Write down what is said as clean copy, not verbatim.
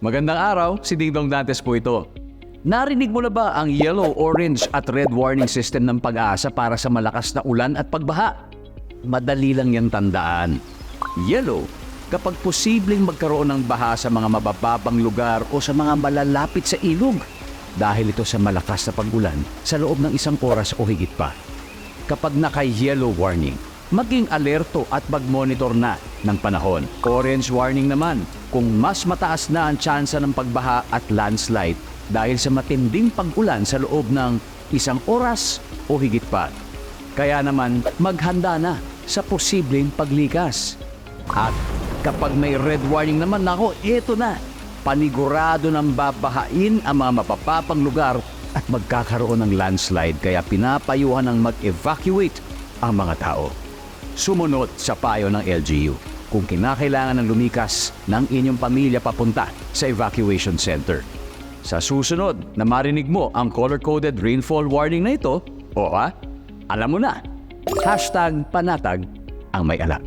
Magandang araw, si Dingdong Dantes po ito. Narinig mo na ba ang yellow, orange at red warning system ng Pag-asa para sa malakas na ulan at pagbaha? Madali lang yan tandaan. Yellow, kapag posibleng magkaroon ng baha sa mga mabababang lugar o sa mga malalapit sa ilog. Dahil ito sa malakas na pag-ulan sa loob ng 1 oras o higit pa. Kapag naka-yellow warning, maging alerto at mag-monitor na ng panahon. Orange warning naman, kung mas mataas na ang tsansa ng pagbaha at landslide dahil sa matinding pag-ulan sa loob ng 1 oras o higit pa. Kaya naman, maghanda na sa posibleng paglikas. At kapag may red warning naman, nako, eto na. Panigurado ng babahain ang mga mapapapang lugar at magkakaroon ng landslide kaya pinapayuhan ng mag-evacuate ang mga tao. Sumunod sa payo ng LGU kung kinakailangan ng lumikas ng inyong pamilya papunta sa evacuation center. Sa susunod na marinig mo ang color-coded rainfall warning na ito, alam mo na, #panatag ang may alam.